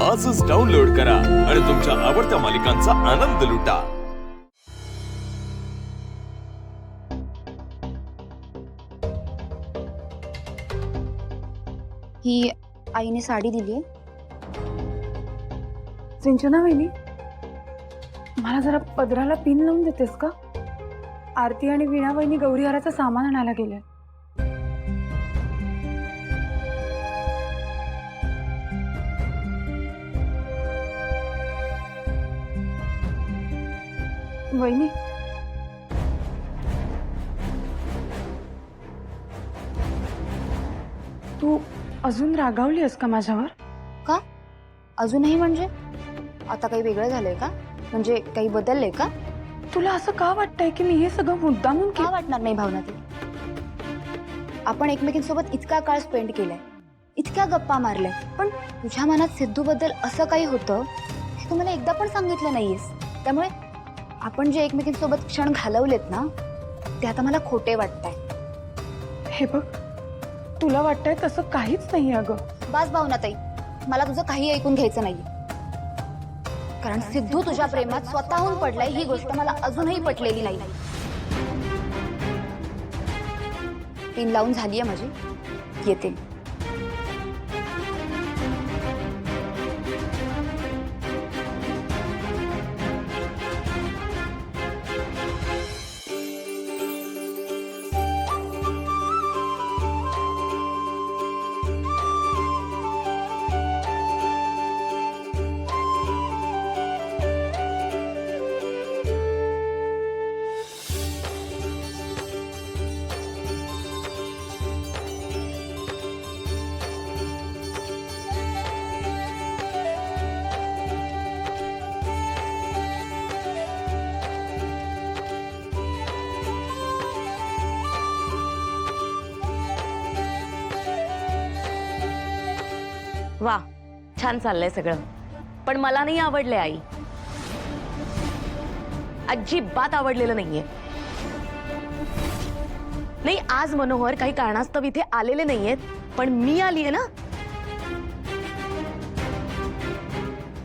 आजच डाउनलोड करा आणि तुमच्या आवडत्या मालिकांचा आनंद लुटा। ही आईने साडी दिली। सिंचना वहिनी, मला जरा पदराला पिन लावून देतेस का? आरती आणि वीणा वहिनी गौरीहाराचं सामान आणायला गेले। वहिनी, तू अजून रागावली आहेस का माझ्यावर? का अजूनही म्हणजे आता काही वेगळं झालंय का? म्हणजे काही बदललंय का? तुला असं का वाटतंय की मी हे सगळं मुद्दामून का वाटणार नाही भावना ती? आपण एकमेकींसोबत इतका काळ स्पेंड केलाय, इतक्या गप्पा मारल्या, पण तुझ्या मनात सिद्धू बद्दल असं काही होतं हे तू मला एकदा पण सांगितलं नाहीयेस। त्यामुळे आपण जे एकमेकींसोबत क्षण घालवलेत ना, ते आता मला खोटे वाटतंय। हे बघ, तुला वाटतंय तसं काहीच नाही अगं। बास भावनाताई, मला तुझं काही ऐकून घ्यायचं नाहीये, कारण सिद्धू तुझ्या प्रेमात स्वतःहून पडलाय ही गोष्ट मला अजूनही पटलेली नाही। पिन लावून झालीये माझी, येते। वा, छान चाललंय सगळं, पण मला नाही आवडले आई। अजिबात आवडलेलं नाहीये। नाही, आज मनोहर काही कारणास्तव इथे आलेले नाहीयेत, पण मी आलीये ना,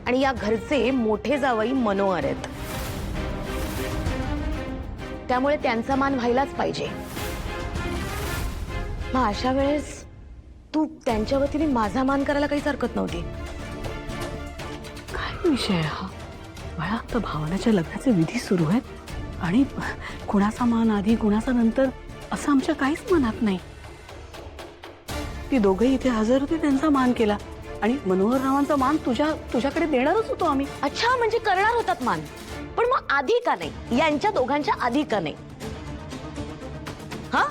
आणि या घरचे मोठे जावई मनोहर आहेत, त्यामुळे त्यांचा मान व्हायलाच पाहिजे। मग अशा वेळेस तू त्यांच्या वतीने माझा मान करायला काहीच हरकत नव्हती। काय विषय हा? मला तर भावनाच्या लग्नाचे विधी सुरू आहेत आणि कुणाचा मान आधी कुणाचा नंतर असं आमच्या काहीच मनात नाही। ती दोघे इथे हजर होते, त्यांचा मान केला आणि मनोहर रावांचा मान तुझ्याकडे देणारच होतो आम्ही। अच्छा, म्हणजे करणार होतात मान, पण मग आधी का नाही? यांच्या दोघांच्या आधी का नाही? हा,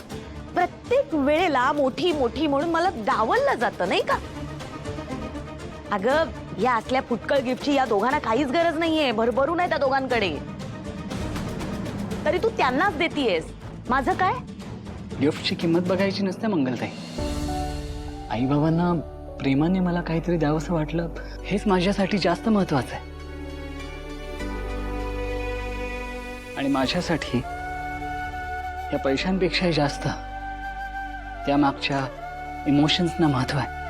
प्रत्येक वेळेला मोठी मोठी म्हणून मला डावललं जातं नाही का? अगं, या असल्या फुटकळ गिफ्टची या दोघांना काहीच गरज नाहीये, भरभरून आहे त्या दोघांकडे, तरी तू त्यांनाच देतीयेस। माझं काय? गिफ्टची किंमत बघायची नसते मंगलताई। आई बाबांना प्रेमाने मला काहीतरी द्यावंसं वाटलं, हेच माझ्यासाठी जास्त महत्वाचं आहे। आणि माझ्यासाठी या पैशांपेक्षाही जास्त त्या मागच्या इमोशन्सना महत्व आहे।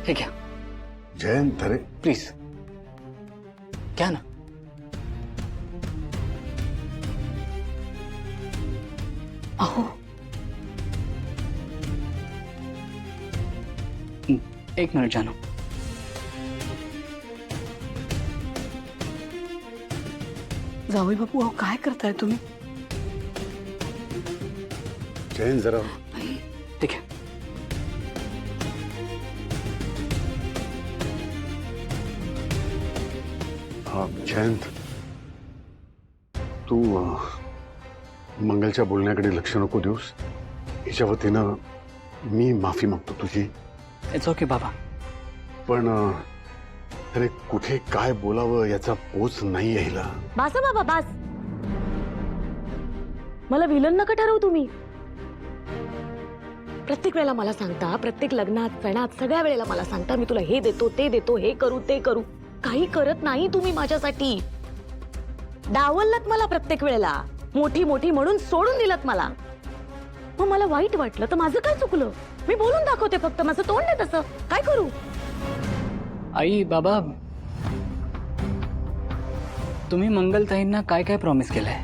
हे घ्या जयंत, अरे प्लीज घ्या ना। अहो, एक मिनिट जानू, जावई बापू, अहो काय करताय तुम्ही? जयंत जरा ठीक आहे। हा जयंत, तू मंगलच्या बोलण्याकडे लक्ष नको देऊस। हिच्या वतीनं मी माफी मागतो तुझी। इट्स ओके बाबा, पण अरे कुठे काय बोलावं याचा पोच नाही यायला। बासा बाबा, बास। मला विलन नका ठरवू तुम्ही। प्रत्येक वेळेला मला सांगता, प्रत्येक लग्नात सणात सगळ्या वेळेला मला सांगता मी तुला हे देतो ते देतो, हे करू ते करू, काही करत नाही तुम्ही माझ्यासाठी। डावललात मला प्रत्येक वेळेला, मोठी मोठी म्हणून सोडून दिलात मला. मग मला वाईट वाटलं तर माझं काय चुकलं? मी बोलून दाखवते फक्त, माझं तोंड आहे तसं, काय करू? आई बाबा, तुम्ही मंगलताईंना काय काय प्रॉमिस केलंय?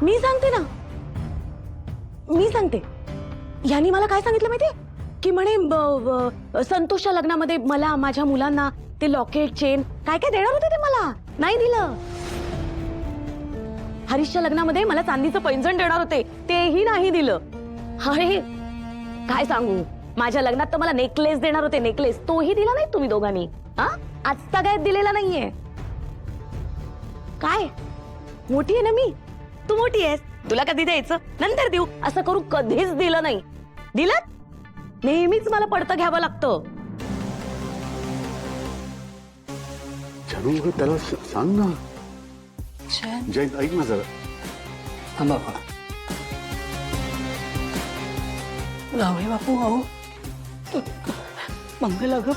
मी सांगते ना, मी सांगते. यांनी मला काय सांगितलं माहितीये? की म्हणे संतोषच्या लग्नामध्ये मला, माझ्या मुलांना ते लॉकेट, चेन काय काय देणार होते ते मला नाही दिलं. हरीशच्या लग्नामध्ये मला चांदीचं पैंजण देणार होते, तेही नाही दिलं. अरे काय सांगू, माझ्या लग्नात तर मला नेकलेस देणार होते, नेकलेस, तोही दिला नाही तुम्ही दोघांनी. हा, आजचा काय दिलेला नाहीये. काय मोठी आहे ना मी, तू मोठी आहेस, तुला कधी द्यायचं नंतर देऊ असं करू कधीच दिलं नाही. दिलं नेहमीच मला पडतं घ्यावं लागतं. जानू अगं त्याला सांग ना. जयंत ऐक ना जरा. थांबा बाबा. जावई बापू, अहो मंगल अगं,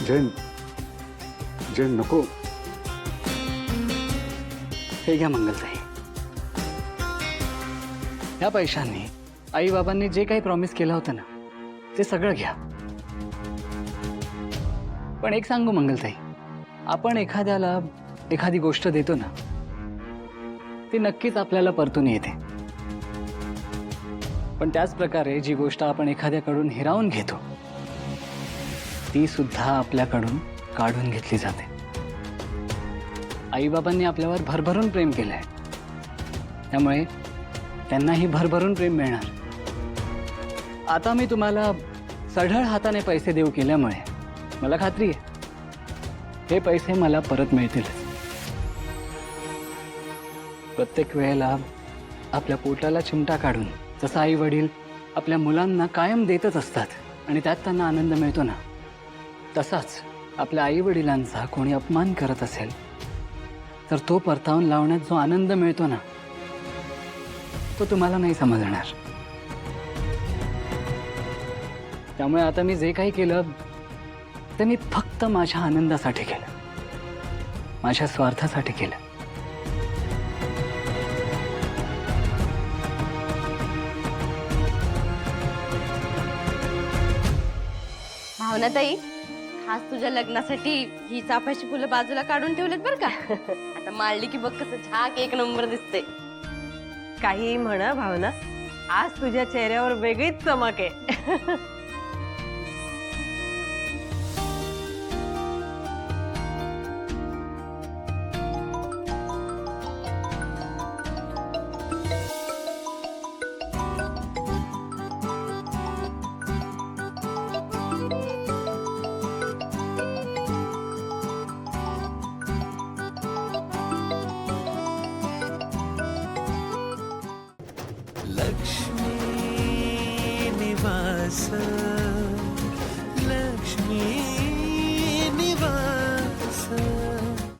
जयंत जयंत नको. हे घ्या मंगलताई. या पैशांनी आई बाबांनी जे काही प्रॉमिस केलं होतं ना ते सगळं घ्या. पण एक सांगू मंगलताई, आपण एखाद्याला एखादी गोष्ट देतो ना ती नक्कीच आपल्याला परतून येते. पण त्याच प्रकारे जी गोष्ट आपण एखाद्याकडून हिरावून घेतो ती सुद्धा आपल्याकडून काढून घेतली जाते. आई बाबांनी आपल्यावर भरभरून प्रेम केलंय, त्यामुळे त्यांनाही भरभरून प्रेम मिळणार. आता मी तुम्हाला सढळ हाताने पैसे देऊ केल्यामुळे मला खात्री आहे हे पैसे मला परत मिळतीलच. प्रत्येक वेळेला आपल्या पोटाला चिमटा काढून जसं आई वडील आपल्या मुलांना कायम देतच असतात आणि त्यात त्यांना आनंद मिळतो ना, तसाच आपल्या आई वडिलांचा कोणी अपमान करत असेल तर तो परतावून लावण्यात जो आनंद मिळतो ना तो तुम्हाला नाही समजणार. त्यामुळे आता मी जे काही केलं ते मी फक्त माझ्या आनंदासाठी केलं, माझ्या स्वार्थासाठी केलं. भावनाताई, खास तुझ्या लग्नासाठी ही चाफ्याची फुलं बाजूला काढून ठेवलेत बरं का. आता माळली की बघ कसं छाक एक नंबर दिसते. काही म्हणा भावना, आज तुझ्या चेहऱ्यावर वेगळीच चमक आहे. लक्ष्मी निवास